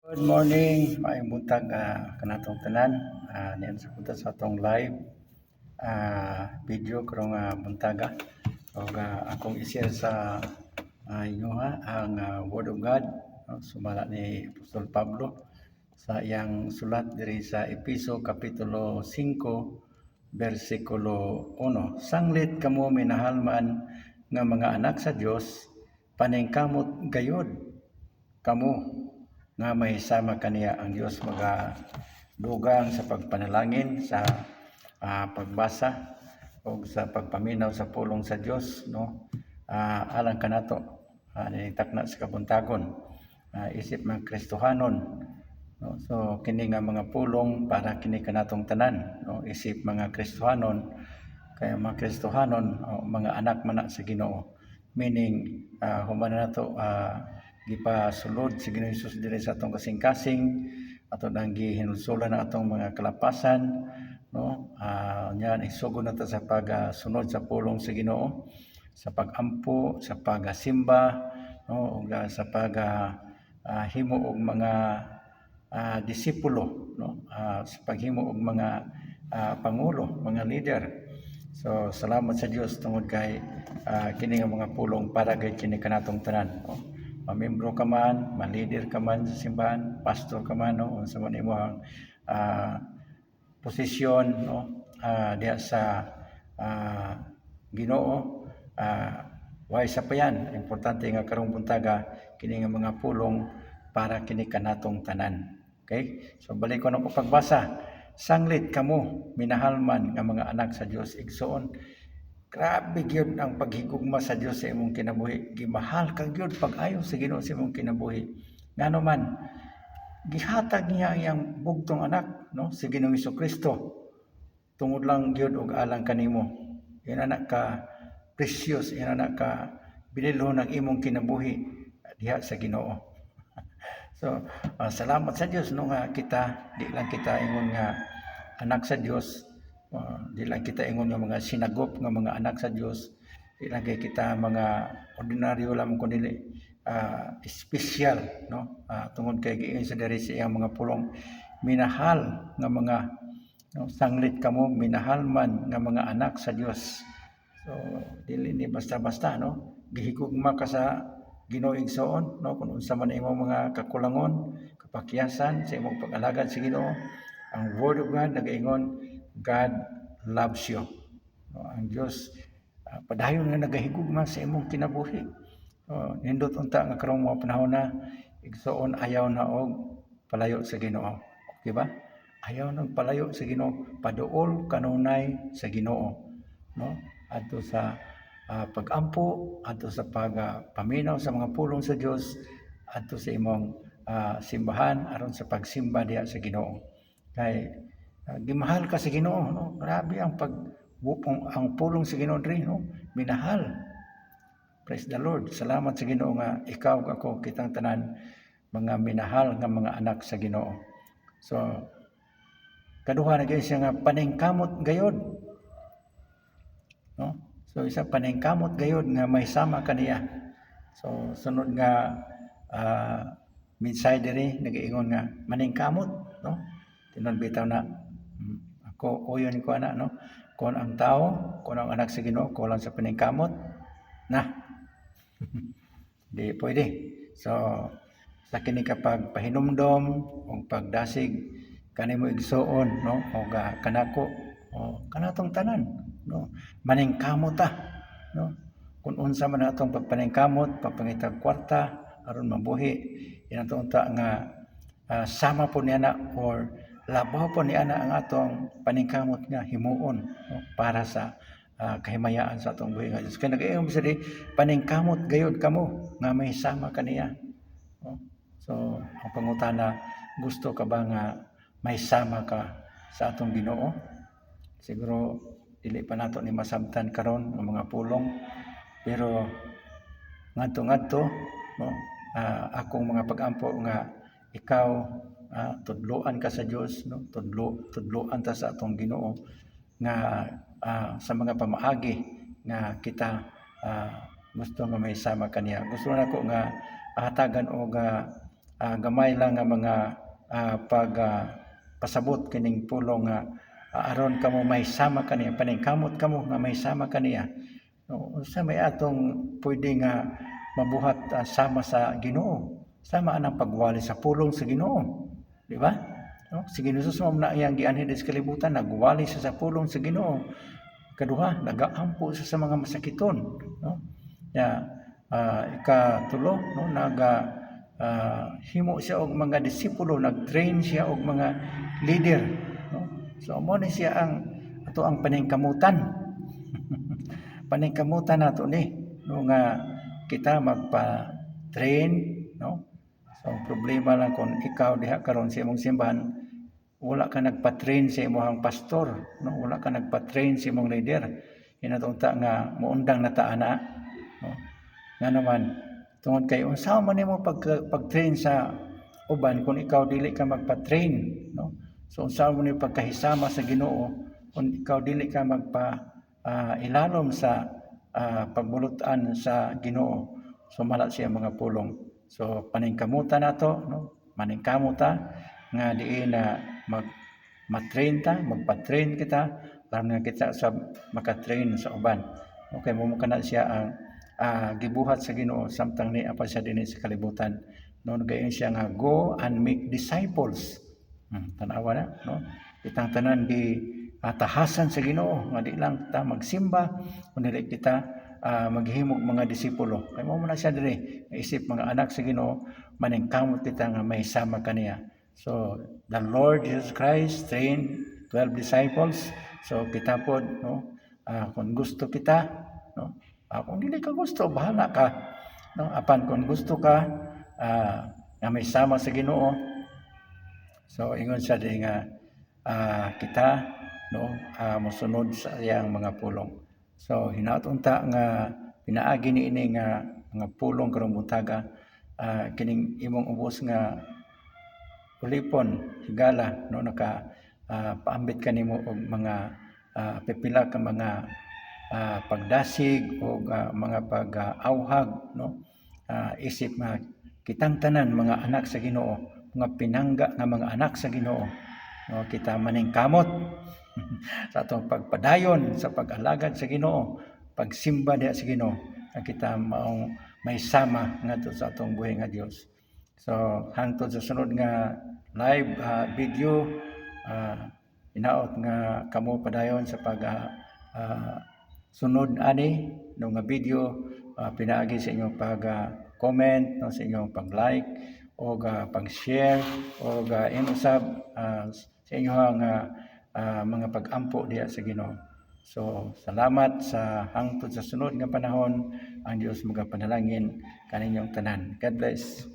Good morning, maayong buntag kanatong tanan. Niyan sa punta sa atong live video karong buntaga. Og akong i-share sa inyo ang Word of God, no? Sumala ni Apostol Pablo sa iyang sulat diri sa Episo kapitulo 5 bersikulo 1. Sanglit kamo minahalman nga mga anak sa Dios, paningkamot gayod kamo nga may sama kaniya ang Dios dugang sa pagpanalangin, sa pagbasa o sa pagpaminaw sa pulong sa Dios, no, alang kanato nitakna sa kabuntagon, isip mga Kristohanon, no. So kini nga mga pulong para kini kanatong tanan, no, isip mga Kristohanon, kaya mga Kristohanon mga anak man sa Ginoo, meaning human na nato gipasulod si Ginoong Hesus diri sa atong kasing-kasing, ato nang gihinulsolan ang atong mga kalapasan, no. Yan isugod na ta sa pagsunod sa pulong sa Ginoo, sa pagampo, sa pagsimba, no, ug sa himo og mga disipulo, no, sa paghimo og mga pangulo, mga leader. So salamat sa Dios tungod kay kini nga mga pulong para gay kini kanatong tanan, no? Mamembro ka man, ma-leader ka man sa simbahan, pastor ka man, no, unsa man imong posisyon, no, diha sa Ginoo, way sa pa yan. Importante nga karong buntaga kini nga mga pulong para kini kanatong tanan. Okay? So balik ko na ko pagbasa. Sanglit kamo minahalman nga mga anak sa Dios, igsoon. Grabe gyud ang paghigugma sa Dios sa imong kinabuhi. Gimahal ka gyud pag-ayo sa Ginoo sa imong kinabuhi. Ngano man gihatag niya iyang bugtong anak, no, si Ginoong Hesukristo tungod lang gyud og alang kanimo. Yan anak ka precious, yan anak ka binilhon ng imong kinabuhi diha sa Ginoo. So salamat sa Dios, no, nga kita di lang kita ingon nga anak sa Dios, di lang kita ingon nga mga sinagop nga mga anak sa Dios, di lang kita mga ordinaryo lamang kundi special, no, tungod kay giingon sa diri sa iyang mga pulong, minahal nga mga, no, sanglit kamo minahal man nga mga anak sa Dios. So dili ni basta-basta, no, gihigugma ka sa Ginoo igsoon, no, kung unsa man imong mga kakulangon, kapakyasan sa imong pag-alagad sa Ginoo. Ang Word of God nagaingon, God loves you. No, ang Dios padayon nga nagahigugma sa imong kinabuhi. Nindot unta nga karong mga panahon na igsoon ayaw na og palayo sa Ginoo. Di ba? Ayaw nang palayo sa Ginoo, paduol kanunay sa Ginoo, no? Adto sa pagampo, adto sa pagpaminaw sa mga pulong sa Dios, adto sa imong simbahan aron sa pagsimba diha sa Ginoo. Kay gimahal ka sa Ginoo, no? Grabe ang ang pulong sa Ginoo diri, no? Minahal. Praise the Lord. Salamat sa Ginoo nga ikaw ako kitang tanan mga minahal nga mga anak sa Ginoo. So kaduha na gyud siya nga paningkamot gayod, no? So isa paningkamot gayod nga may sama kaniya. So sunod nga mensahe diri nagaingon nga maningkamot, no? Tinon bitaw na ako uyon ko ana, no? Kung ang tao, kung ang anak sa Ginoo kulang sa paningkamot, na di pwede. So sa kini kapag pahinumdom o pagdasig kanimo igsoon, no, o kanako o kanatong tanan, no, maningkamot ta, no, kung unsa man atong pagpaningkamot, pagpangitag kwarta aron mabuhi, yan atong unta nga sama po niya na or labaw po niya na ang atong paningkamot nga himuon, no, para sa kahimayaan sa atong buhi nga Dios. Kaya nag-iom sa di paningkamot gayud kamo nga may sama kaniya, no? So ang pangutana, gusto ka ba nga may sama ka sa atong Ginoo? Siguro dili pa nato ni masabtan karon ang mga pulong, pero ngadto-ngadto, no, akong mga pagampo nga ikaw tudloan ka sa Dios, no, tudloan ta sa atong Ginoo nga sa mga pamaagi nga kita gusto nga may sama kaniya. Gusto nako nga hatagan og gamay lang nga mga pasabot kining pulong nga aron kamo may sama kaniya, paningkamot kamo nga may sama kaniya. No, unsa may atong pwede nga mabuhat sama sa Ginoo, sama anang pagwali sa pulong sa Ginoo, di ba? No, si Ginoo Jesus mo na iyang gianhin sa kalibutan, nagwali siya sa pulong sa Ginoo. Kaduha, nagaampo siya sa mga masakiton, no? Ya, ikatulo, no, himo siya og mga disipulo, nag-train siya og mga leader, no? So amo ni siya ato ang paningkamutan. Paningkamutan nato ni, no, nga kita magpa-train, no? So ang problema lang kung ikaw diha karon sa imong simbahan, wala ka nagpa-train sa imong pastor, no? Wala ka nagpa-train sa imong leader. Inatunta nga muundang na ta ana, no? Nga naman tungod kay unsa man nimo pag-train sa uban kung ikaw dili ka magpa-train, no? So unsa man nimo pagkahisama sa Ginoo kung ikaw dili ka ilalom sa pagbulutan sa Ginoo. So mala siya mga pulong. So paningkamutan nato, no? Maningkamuta nga diin na matrain ta, magpa-train kita aron nga kita sa maka-train sa uban. Okay, mo kana siya ang gibuhat sa Ginoo samtang ni apa siya dinhi sa kalibutan. No, gayon siya nga go and make disciples. Tanawa na, no? Kitang tanan di tahasan sa Ginoo nga di lang ta magsimba kundi kita maghimog mga disipulo. Kay mo na siya diri isip mga anak sa Ginoo, maningkamot kita nga may sama kaniya. So the Lord Jesus Christ trained 12 disciples. So kita pod, no, kung gusto kita, no, kung dili ka gusto bahala ka, no, apan kung gusto ka nga may sama sa Ginoo, so ingon siya di nga kita, no, mosunod sa iyang mga pulong. So hinaut-unta nga pinaagi niini nga mga pulong karong buntaga, kining imong ubos nga ulipon higala, no, naka paambit kanimo og mga pipila ka mga pagdasig o mga pag-auhag, no, isip nga kitang tanan mga anak sa Ginoo, mga pinangga nga mga anak sa Ginoo, no, kita maningkamot sa atong pagpadayon sa pag-alagad sa Ginoo, pagsimba diha sa Ginoo, nga kita maong may sama ngadto sa atong buhay nga Dios. So hangtod sa sunod nga live video, hinaot nga kamo padayon sa pag sunod ani no nga video, pinaagi sa inyong pag-comment, no, sa inyong pag-like o pag-share o inusab sa inyong mga pag-ampo diha sa Ginoo. So salamat sa hangtod sa sunod nga panahon. Ang Dios magapanalangin kaninyong tanan. God bless.